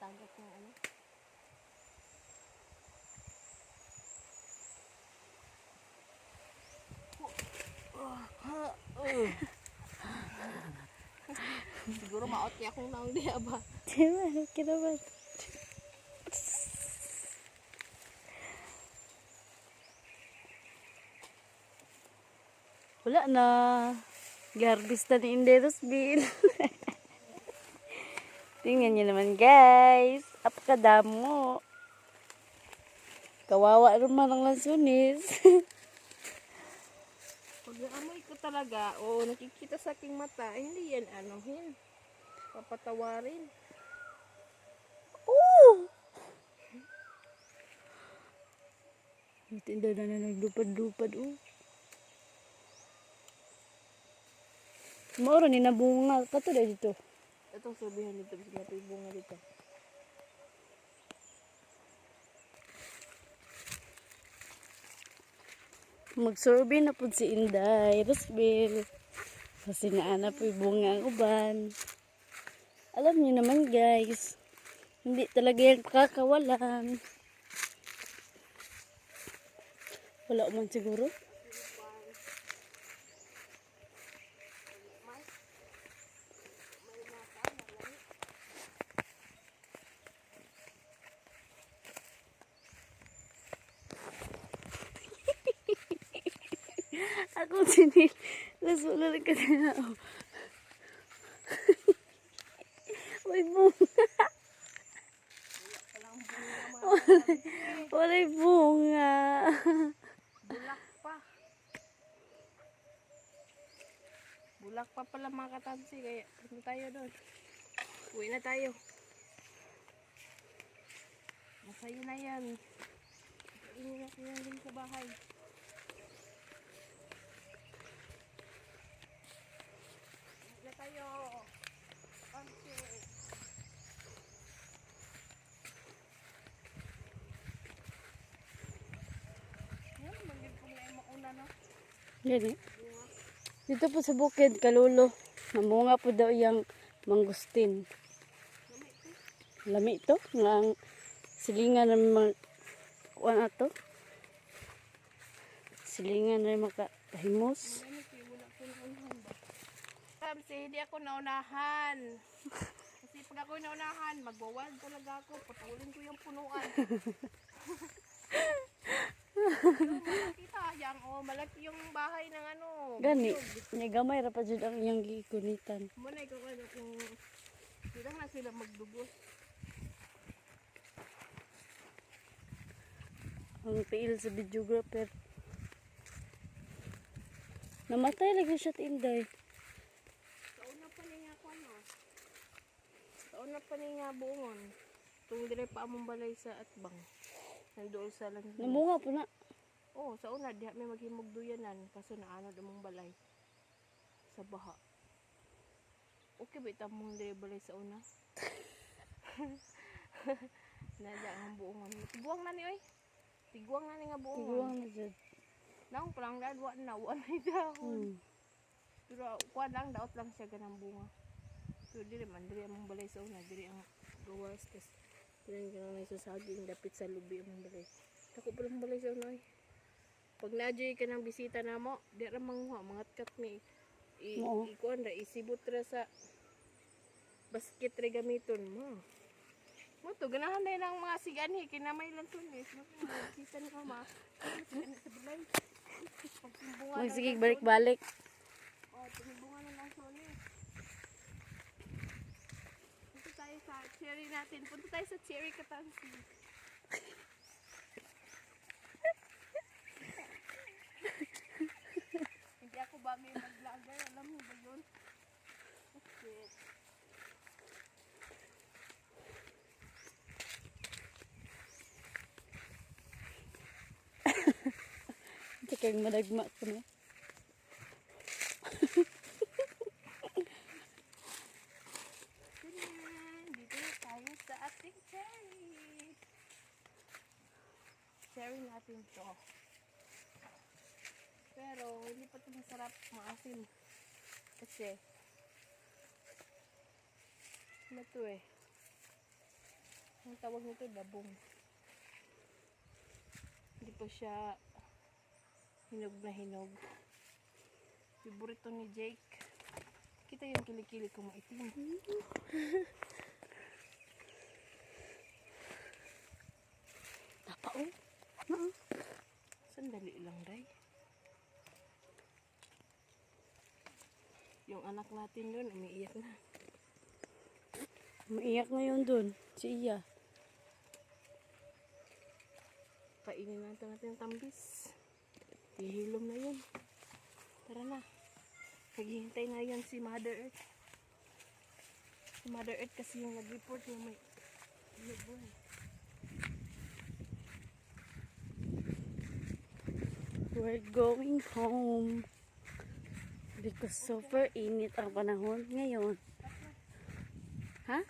tagak ng ano. Siguro maot niya kung naong di aba. Diba? Kinaman. Wala na. Garbis na ni Inderos Bill. Tingnan nyo naman guys. Apakadamo. Kawawa naman ang lansunis. Pag naamoy ko talaga, o nakikita sa aking mata, hindi yan anuhin. Papatawarin. Oo! Tinda na naglupad-lupad. Mauro ni nabunga. Kato na dito. Itong sabihan dito, bisa natin yung bunga dito. Magsurvey na po si Inday Rosbel. Kasi naana po yung bunga ang uban. Alam niyo naman guys, hindi talaga yan kakawalan. Wala man siguro. Ako sinil. Wala ka na. May bunga. Walay bunga. Bulak pa. Bulak pa pala mga katansi. Kaya punta tayo doon. Uwi na tayo. Masaya na yan. Ini natin yan din sa bahay. Uwi na tayo. Katansi. Yan, manggil ko na yung mauna no. Gani. Dito po sa bukid, kalulo. Namunga po daw yung mangustin. Lami ito. Nga ang silingan ng mga kuwan ato. Silingan ng mga kahimos. Kamsi, hindi ako naunahan. Kasi pag ako naunahan, magwawag talaga ako. Patulin ko yung punuan. Malaki tayang, malaki yung bahay ng ano. Gani. May gamay ra pa dyan ang iyang gikunitan. Muna ikaw ano kung sila nga sila magdugos. Ang tiil sa videographer. Namatay lagi siya Inday. Kauna pa niya ako ano. Kauna pa niya buongon. Tung dire pa among balay sa atbang. Nandoon sa lang. Namunga po na. Oo, sa una diha may maghimog duyanan kaso naano among balay sa baha. Okay ba ita mong dire balay sa una? Nada ang buongon. Tiguang na ni oy. Tiguang na ni nga buongon. Tiguang na dyan. Nang palang dadwa na wala dahon. Pero kuan lang daot lang siya ganang bunga. So dire man dire among balay sa una, dire ang gawas kas dire ganang sa saging dapit sa lubi among balay. Dako pa lang balay sa una. Pag najoy ka ng bisita namo, di ra manguha mga kat ni ikuan ra isibot ra sa basket ra gamiton mo. Mo to ganahan dai ng mga sigani kinamay lang tunis. Kita ni mama. Sa balay. Magsigig balik-balik. Tumibungan na lang sonis. Punta tayo sa cherry natin. Punta tayo sa cherry katansi. Hindi ako ba may mag-vlogger? Alam mo ba yun? Okay. Kaya madagma ko na. Dito na tayo sa ating cherry. Cherry natin to. Pero hindi pa ito masarap maasim. Kasi ano to tawag nito dabong. Hindi pa siya hinog na hinog. Favorito ni Jake. Kita yung kilikili ko maitim. Tapa oh. Oo. Sandali lang, Day. Yung anak natin doon, umiiyak na. Maiyak na yun dun. Si Iya. Painin natin yung tambis. Hihilom na yun. Tara na. Naghihintay na yan si Mother Earth. Si Mother Earth kasi yung nag-report na may buhay. We're going home. Because super init ang panahon ngayon. Ha?